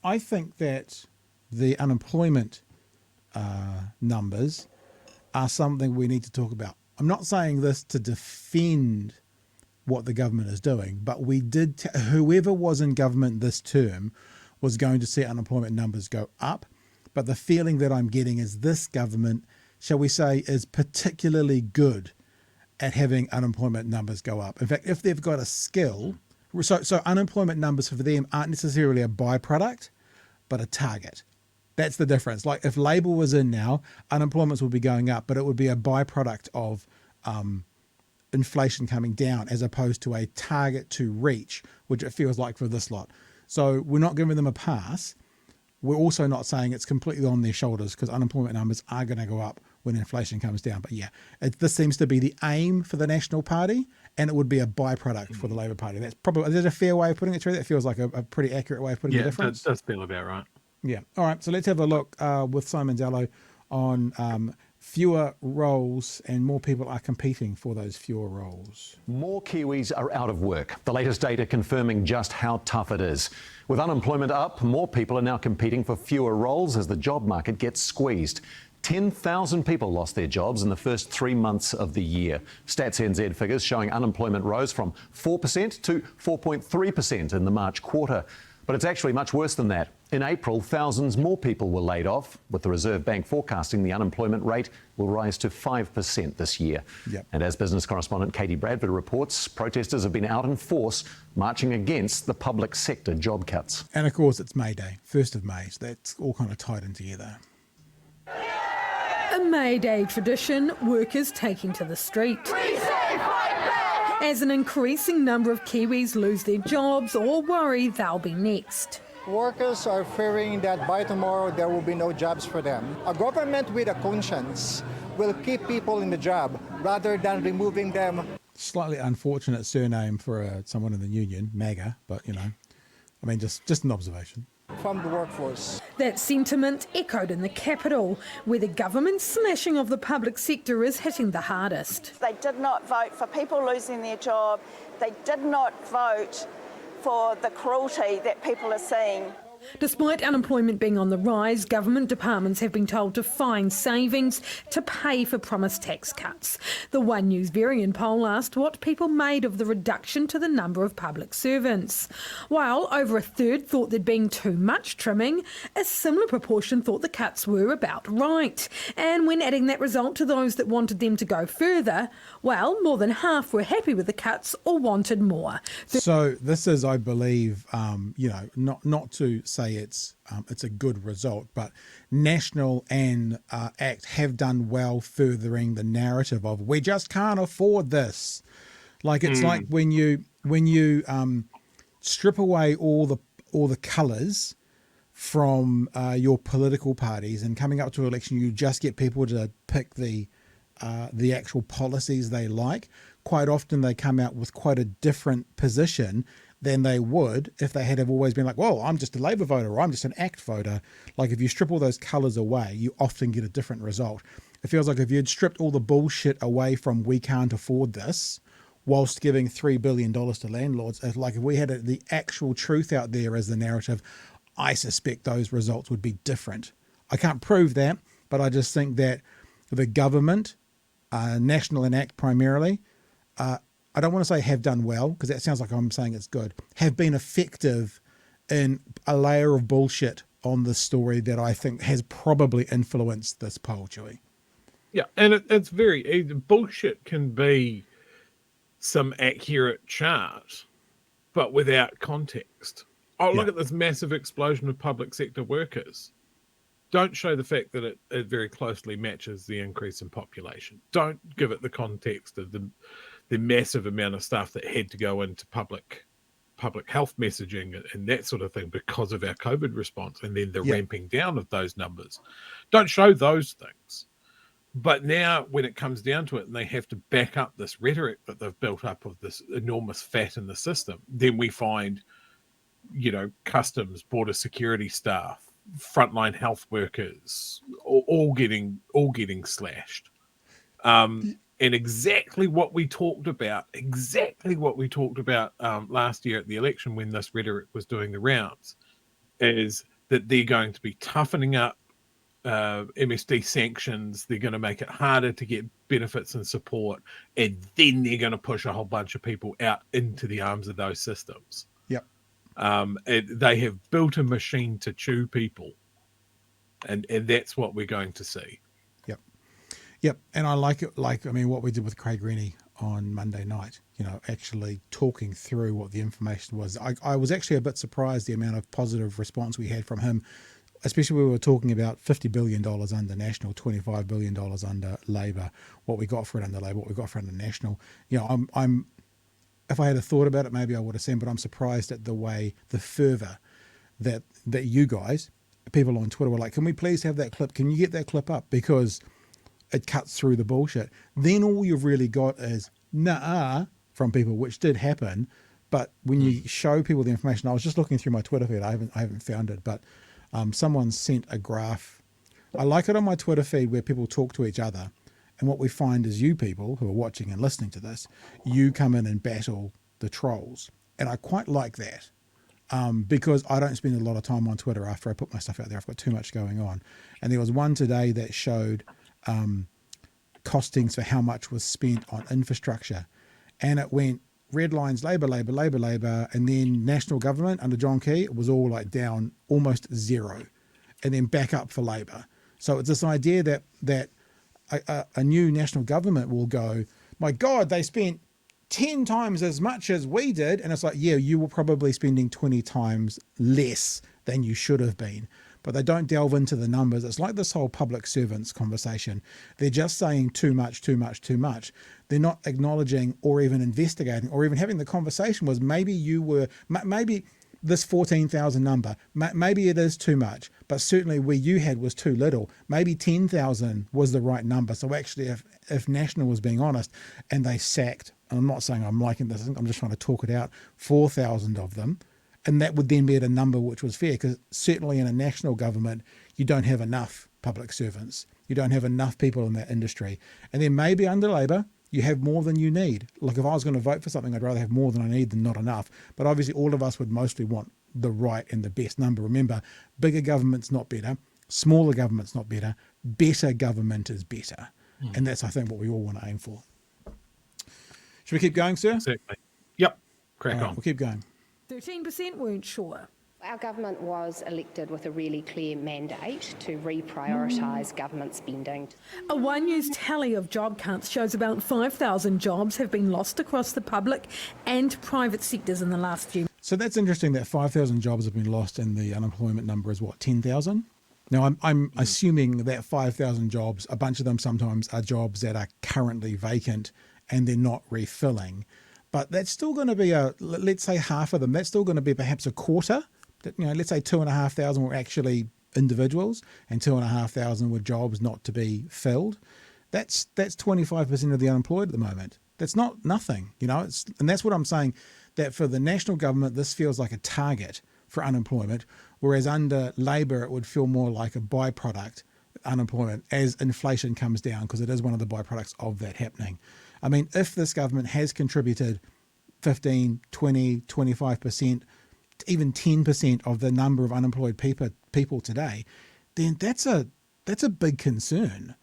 I think that the unemployment numbers are something we need to talk about. I'm not saying this to defend what the government is doing, but we did, whoever was in government this term was going to see unemployment numbers go up. But the feeling that I'm getting is this government, shall we say, is particularly good at having unemployment numbers go up. In fact, if they've got a skill, so unemployment numbers for them aren't necessarily a byproduct, but a target. That's the difference. Like if Labour was in now, unemployment would be going up, but it would be a byproduct of inflation coming down as opposed to a target to reach, which it feels like for this lot. So we're not giving them a pass. We're also not saying it's completely on their shoulders because unemployment numbers are going to go up when inflation comes down. But yeah, this seems to be the aim for the National Party, and it would be a byproduct for the Labour Party. That's probably, is that a fair way of putting it, True? That feels like a pretty accurate way of putting the difference. Yeah, that does feel about right. Yeah. All right. So let's have a look with Simon Zello on fewer roles, and more people are competing for those fewer roles. More Kiwis are out of work. The latest data confirming just how tough it is. With unemployment up, more people are now competing for fewer roles as the job market gets squeezed. 10,000 people lost their jobs in the first 3 months of the year. Stats NZ figures showing unemployment rose from 4% to 4.3% in the March quarter. But it's actually much worse than that. In April, thousands more people were laid off, with the Reserve Bank forecasting the unemployment rate will rise to 5% this year. Yep. And as business correspondent Katie Bradford reports, protesters have been out in force, marching against the public sector job cuts. And of course, it's May Day, 1st of May, so that's all kind of tied in together. A May Day tradition, workers taking to the street. As an increasing number of Kiwis lose their jobs or worry they'll be next. Workers are fearing that by tomorrow there will be no jobs for them. A government with a conscience will keep people in the job rather than removing them. Slightly unfortunate surname for someone in the union, MAGA, but you know, I mean, just an observation. From the workforce. That sentiment echoed in the capital, where the government slashing of the public sector is hitting the hardest. They did not vote for people losing their job. They did not vote for the cruelty that people are seeing. Despite unemployment being on the rise, government departments have been told to find savings to pay for promised tax cuts. The One News Varian poll asked what people made of the reduction to the number of public servants. While over a third thought there'd been too much trimming, a similar proportion thought the cuts were about right. And when adding that result to those that wanted them to go further, well, more than half were happy with the cuts or wanted more. So this is, I believe, not to say it's a good result, but National and ACT have done well furthering the narrative of we just can't afford this. Like it's like when you strip away all the colours from your political parties, and coming up to an election, you just get people to pick the actual policies they like. Quite often they come out with quite a different position than they would if they had have always been like, well, I'm just a Labour voter or I'm just an ACT voter. Like if you strip all those colours away, you often get a different result. It feels like if you'd stripped all the bullshit away from we can't afford this whilst giving $3 billion to landlords, like if we had the actual truth out there as the narrative, I suspect those results would be different. I can't prove that, but I just think that the government, National and ACT primarily, I don't want to say have done well, because that sounds like I'm saying it's good, have been effective in a layer of bullshit on this story that I think has probably influenced this poll, Chewy. Yeah, and it's very, bullshit can be some accurate chart, but without context. Oh, look at this massive explosion of public sector workers. Don't show the fact that it very closely matches the increase in population. Don't give it the context of the massive amount of stuff that had to go into public health messaging and that sort of thing because of our COVID response, and then the ramping down of those numbers. Don't show those things. But now when it comes down to it and they have to back up this rhetoric that they've built up of this enormous fat in the system, then we find, customs, border security staff, frontline health workers, all getting slashed. And exactly what we talked about last year at the election when this rhetoric was doing the rounds is that they're going to be toughening up MSD sanctions. They're going to make it harder to get benefits and support, and then they're going to push a whole bunch of people out into the arms of those systems. Yep. They have built a machine to chew people, and that's what we're going to see. Yep. And I like it. Like, I mean, what we did with Craig Rennie on Monday night, actually talking through what the information was. I was actually a bit surprised the amount of positive response we had from him, especially when we were talking about $50 billion under National, $25 billion under Labor, what we got for it under Labor, what we got for it under National. I'm if I had a thought about it, maybe I would have said, but I'm surprised at the fervor that you guys, people on Twitter, were like, can we please have that clip? Can you get that clip up? Because it cuts through the bullshit. Then all you've really got is nah from people, which did happen. But when you show people the information, I was just looking through my Twitter feed. I haven't found it, but someone sent a graph. I like it on my Twitter feed where people talk to each other. And what we find is you people who are watching and listening to this, you come in and battle the trolls. And I quite like that because I don't spend a lot of time on Twitter after I put my stuff out there. I've got too much going on. And there was one today that showed costings for how much was spent on infrastructure. And it went red lines, Labor, Labor, Labor, Labor, and then national government under John Key, it was all like down almost zero, and then back up for Labor. So it's this idea that a new national government will go, my God, they spent 10 times as much as we did. And it's like, yeah, you were probably spending 20 times less than you should have been. But they don't delve into the numbers. It's like this whole public servants conversation. They're just saying too much, too much, too much. They're not acknowledging or even investigating or even having the conversation was maybe this 14,000 number, maybe it is too much, but certainly where you had was too little. Maybe 10,000 was the right number. So actually if National was being honest and they sacked, and I'm not saying I'm liking this, I'm just trying to talk it out, 4,000 of them, and that would then be at a number which was fair, because certainly in a national government, you don't have enough public servants. You don't have enough people in that industry. And then maybe under Labor, you have more than you need. Like if I was going to vote for something, I'd rather have more than I need than not enough. But obviously all of us would mostly want the right and the best number. Remember, bigger government's not better. Smaller government's not better. Better government is better. And that's, I think, what we all want to aim for. Should we keep going, sir? Exactly. Yep. Crack on. We'll keep going. 13% weren't sure. Our government was elected with a really clear mandate to reprioritise government spending. A One News tally of job cuts shows about 5,000 jobs have been lost across the public and private sectors in the last few. So that's interesting that 5,000 jobs have been lost and the unemployment number is what, 10,000? Now, I'm assuming that 5,000 jobs, a bunch of them sometimes are jobs that are currently vacant and they're not refilling. But that's still going to be let's say half of them, that's still going to be perhaps a quarter. Let's say 2,500 were actually individuals and 2,500 were jobs not to be filled. That's 25% of the unemployed at the moment. That's not nothing, and that's what I'm saying, that for the national government, this feels like a target for unemployment, whereas under Labor, it would feel more like a byproduct unemployment as inflation comes down, because it is one of the byproducts of that happening. I mean, if this government has contributed 15, 20, 25%, even 10% of the number of unemployed people today, then that's a big concern.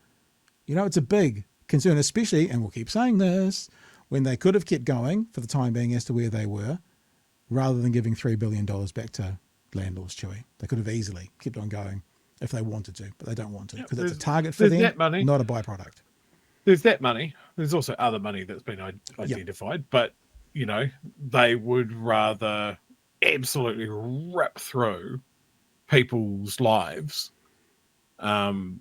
It's a big concern, especially, and we'll keep saying this, when they could have kept going for the time being as to where they were, rather than giving $3 billion back to landlords, Chewy. They could have easily kept on going if they wanted to, but they don't want to, because it's a target for them, that money, not a byproduct. There's that money. There's also other money that's been identified, but, they would rather absolutely rip through people's lives and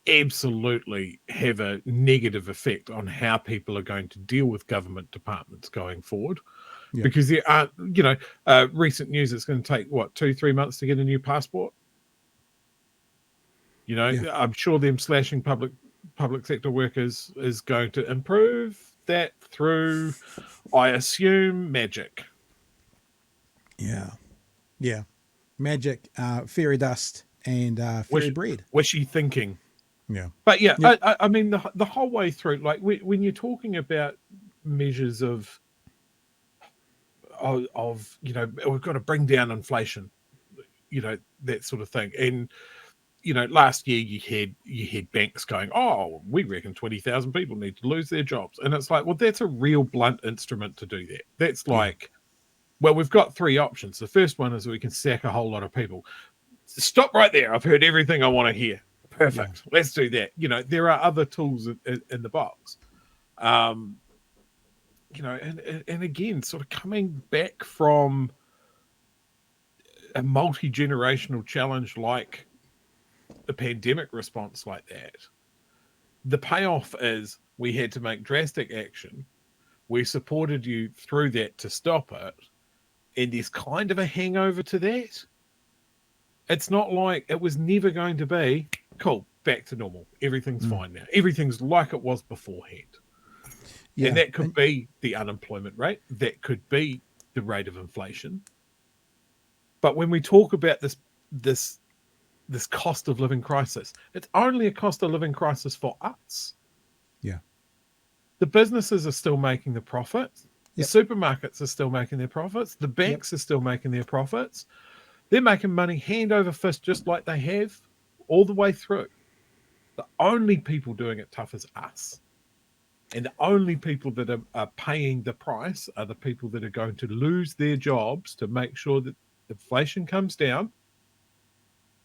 absolutely have a negative effect on how people are going to deal with government departments going forward. Yeah. Because there aren't, recent news, it's going to take, 2-3 months to get a new passport? I'm sure them slashing public sector workers is going to improve that through, I assume, magic. Yeah. Magic, fairy dust, and fairy bread. Wishy thinking. Yeah. But I mean, the whole way through, like when you're talking about measures of we've got to bring down inflation. that sort of thing. And last year you had banks going, oh, we reckon 20,000 people need to lose their jobs, and it's like, well, that's a real blunt instrument to do that. That's like, well, we've got three options. The first one is we can sack a whole lot of people. Stop right there. I've heard everything I want to hear. Perfect. Let's do that. There are other tools in the box. And again, sort of coming back from a multi-generational challenge like the pandemic response like that, the payoff is we had to make drastic action. We supported you through that to stop it. And there's kind of a hangover to that. It's not like it was never going to be, cool, back to normal. Everything's fine now. Everything's like it was beforehand. Yeah. And that could be the unemployment rate. That could be the rate of inflation. But when we talk about this cost of living crisis, it's only a cost of living crisis for us. Yeah. The businesses are still making the profits. The supermarkets are still making their profits. The banks are still making their profits. They're making money hand over fist, just like they have all the way through. The only people doing it tough is us. And the only people that are paying the price are the people that are going to lose their jobs to make sure that inflation comes down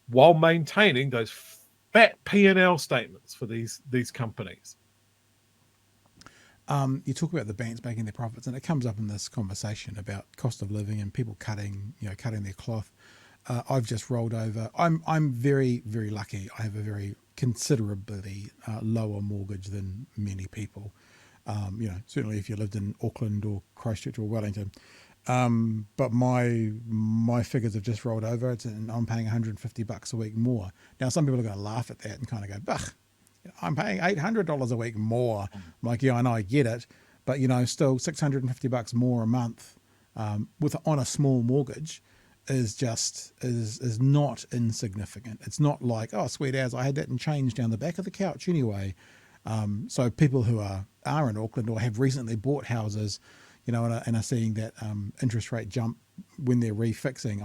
while maintaining those fat P&L statements for these companies. You talk about the banks making their profits, and it comes up in this conversation about cost of living and people cutting their cloth. I've just rolled over. I'm very, very lucky. I have a very considerably lower mortgage than many people. Certainly if you lived in Auckland or Christchurch or Wellington. But my figures have just rolled over. And I'm paying $150 a week more. Now, some people are going to laugh at that and kind of go, "Bah, I'm paying $800 a week more." I'm like, yeah, I know, I get it, but still $650 more a month on a small mortgage is not insignificant. It's not like, oh, sweet as, I had that in change down the back of the couch anyway. So people who are in Auckland or have recently bought houses, and are seeing that interest rate jump when they're refixing,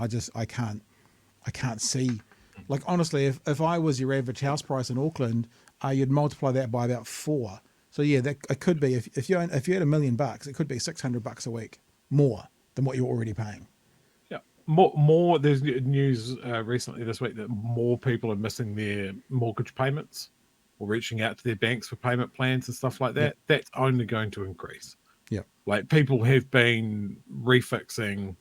I can't see. Like, honestly, if I was your average house price in Auckland, you'd multiply that by about 4. So yeah, that it could be if you had $1 million, it could be $600 a week more than what you're already paying. Yeah, more. There's news recently this week that more people are missing their mortgage payments or reaching out to their banks for payment plans and stuff like that. Yep. That's only going to increase. Yeah, like people have been refixing.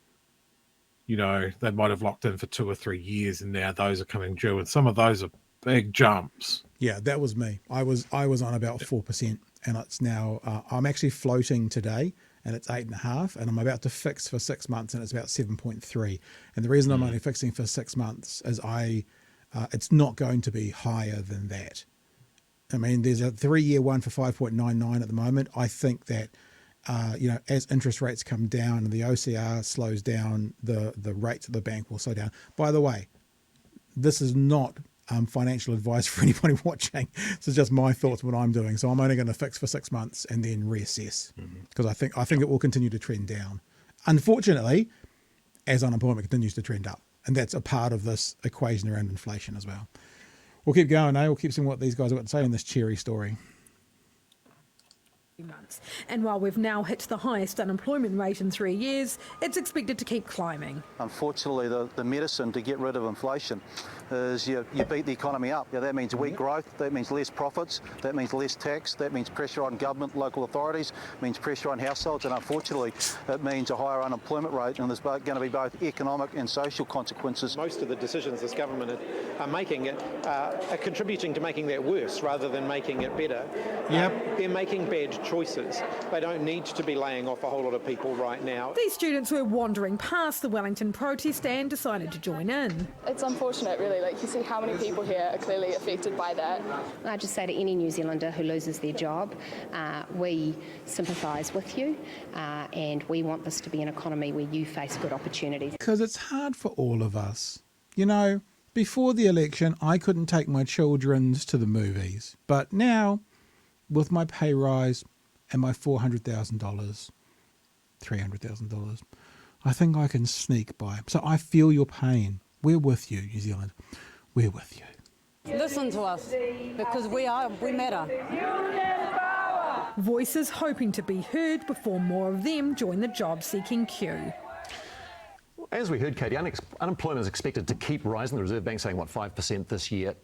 They might have locked in for 2 or 3 years, and now those are coming due, and some of those are big jumps. Yeah, that was me. I was on about 4%, and it's now I'm actually floating today, and it's 8.5, and I'm about to fix for 6 months, and it's about 7.3. And the reason I'm only fixing for 6 months is it's not going to be higher than that. I mean, there's a 3-year one for 5.99 at the moment. I think that as interest rates come down and the OCR slows down, the rates at the bank will slow down. By the way, this is not financial advice for anybody watching. This is just my thoughts, what I'm doing. So I'm only going to fix for 6 months and then reassess, because I think it will continue to trend down. Unfortunately, as unemployment continues to trend up, and that's a part of this equation around inflation as well. We'll keep going, We'll keep seeing what these guys have got to say in this cheery story. Months. And while we've now hit the highest unemployment rate in 3 years, it's expected to keep climbing. Unfortunately, the medicine to get rid of inflation is you beat the economy up. That means weak growth, that means less profits, that means less tax, that means pressure on government, local authorities, means pressure on households, and unfortunately it means a higher unemployment rate, and there's going to be both economic and social consequences. Most of the decisions this government are making are contributing to making that worse rather than making it better. They're making bad choices. They don't need to be laying off a whole lot of people right now. These students were wandering past the Wellington protest and decided to join in. It's unfortunate, really. Like, you see how many people here are clearly affected by that. I just say to any New Zealander who loses their job, we sympathise with you, and we want this to be an economy where you face good opportunities. Because it's hard for all of us. Before the election, I couldn't take my children to the movies. But now, with my pay rise and my $400,000, $300,000, I think I can sneak by. So I feel your pain. We're with you, New Zealand. We're with you. Listen to us, because we matter. Voices hoping to be heard before more of them join the job-seeking queue. As we heard, Katie, unemployment is expected to keep rising. The Reserve Bank saying, 5% this year.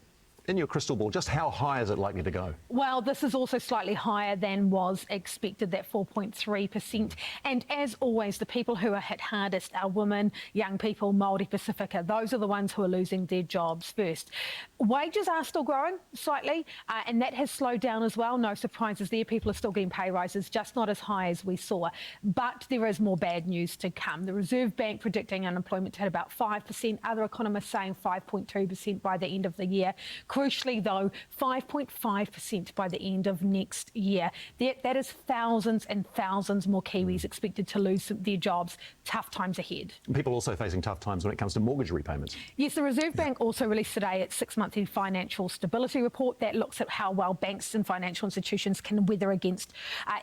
In your crystal ball, just how high is it likely to go? Well, this is also slightly higher than was expected, that 4.3%. And as always, the people who are hit hardest are women, young people, Māori Pacifica. Those are the ones who are losing their jobs first. Wages are still growing slightly, and that has slowed down as well. No surprises there. People are still getting pay rises, just not as high as we saw. But there is more bad news to come. The Reserve Bank predicting unemployment to hit about 5%. Other economists saying 5.2% by the end of the year. Crucially, though, 5.5% by the end of next year. That is thousands and thousands more Kiwis expected to lose their jobs. Tough times ahead. People also facing tough times when it comes to mortgage repayments. Yes, the Reserve Bank also released today its 6-monthly financial stability report that looks at how well banks and financial institutions can weather against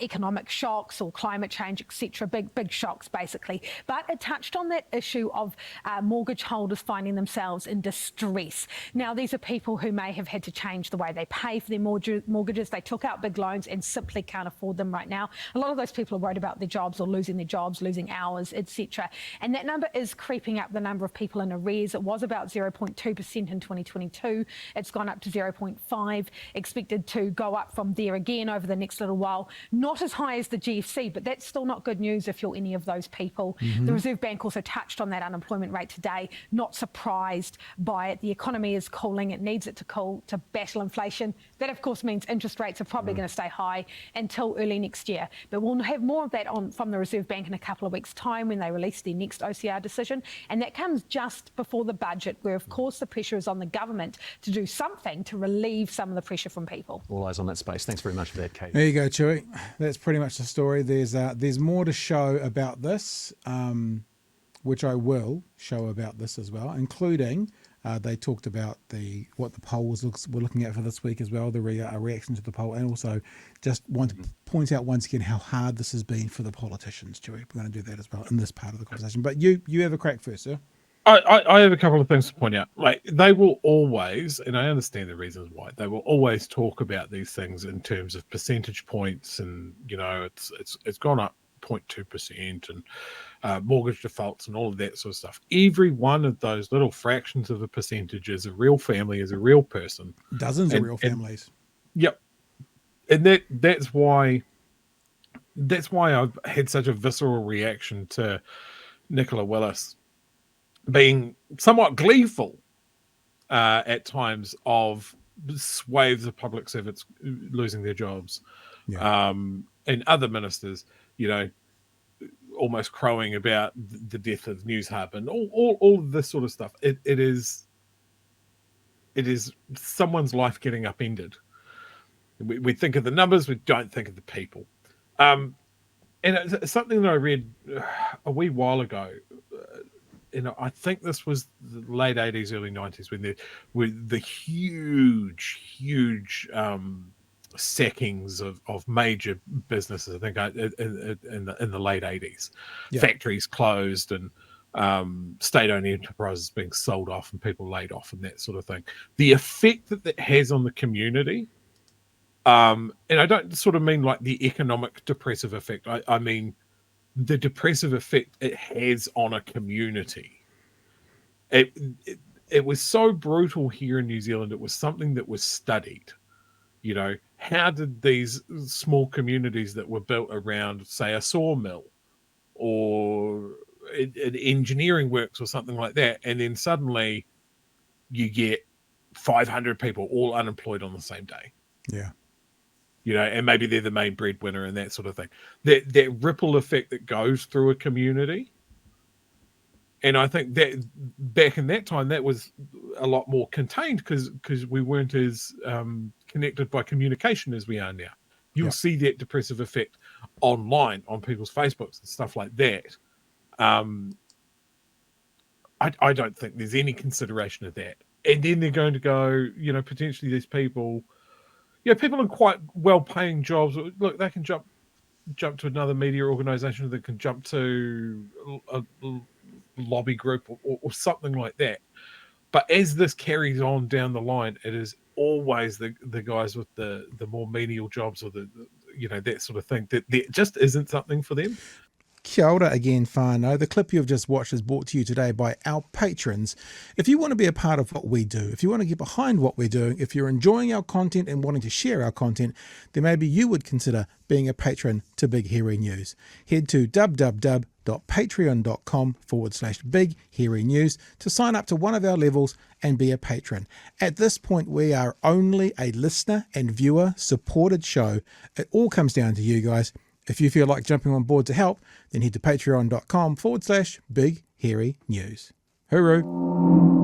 economic shocks or climate change, etc. Big shocks, basically. But it touched on that issue of mortgage holders finding themselves in distress. Now, these are people who may have had to change the way they pay for their mortgages. They took out big loans and simply can't afford them right now. A lot of those people are worried about their jobs or losing their jobs, losing hours, etc. And that number is creeping up, the number of people in arrears. It was about 0.2% in 2022. It's gone up to 0.5%, expected to go up from there again over the next little while. Not as high as the GFC, but that's still not good news if you're any of those people. The Reserve Bank also touched on that unemployment rate today. Not surprised by it. The economy is cooling. It needs it to cool to battle inflation. That, of course, means interest rates are probably going to stay high until early next year. But we'll have more of that from the Reserve Bank in a couple of weeks' time when they release their next OCR decision. And that comes just before the budget, where, of course, the pressure is on the government to do something to relieve some of the pressure from people. All eyes on that space. Thanks very much for that, Kate. There you go, Chewy. That's pretty much the story. There's more to show about this, which I will show about this as well, including they talked about what the polls were looking at for this week as well, the reaction to the poll, and also just want to point out once again how hard this has been for the politicians, Chewy. We're going to do that as well in this part of the conversation. But you have a crack first, sir. I have a couple of things to point out. Like, they will always, and I understand the reasons why, they will always talk about these things in terms of percentage points, and it's gone up 0.2% and mortgage defaults and all of that sort of stuff. Every one of those little fractions of a percentage is a real family, is a real person. Dozens of real families. Yep. And that's why I've had such a visceral reaction to Nicola Willis being somewhat gleeful at times of swathes of public servants losing their jobs, and other ministers, almost crowing about the death of News Hub and all of this sort of stuff. It is someone's life getting upended. We think of the numbers, we don't think of the people. And it's something that I read a wee while ago. I think this was the late 80s, early 90s, when the huge sackings of major businesses. I think in the late 80s, factories closed and state-owned enterprises being sold off and people laid off and that sort of thing. The effect that has on the community, and I don't sort of mean like the economic depressive effect. I mean the depressive effect it has on a community. It was so brutal here in New Zealand. It was something that was studied. How did these small communities that were built around, say, a sawmill or an engineering works or something like that, and then suddenly you get 500 people all unemployed on the same day. Yeah. And maybe they're the main breadwinner and that sort of thing. That ripple effect that goes through a community. And I think that back in that time, that was a lot more contained because we weren't as connected by communication as we are now. You'll see that depressive effect online on people's Facebooks and stuff like that. I don't think there's any consideration of that. And then they're going to go, potentially these people, people in quite well-paying jobs. Look, they can jump to another media organisation. They can jump to lobby group or something like that. But as this carries on down the line, it is always the guys with the more menial jobs or the that sort of thing that there just isn't something for them. Kia ora again, whānau. The clip you've just watched is brought to you today by our patrons. If you want to be a part of what we do, if you want to get behind what we're doing, if you're enjoying our content and wanting to share our content, then maybe you would consider being a patron to Big Hairy News. Head to www.patreon.com/Big Hairy News to sign up to one of our levels and be a patron. At this point, we are only a listener and viewer supported show. It all comes down to you guys. If you feel like jumping on board to help, then head to patreon.com/Big Hairy News. Hooroo!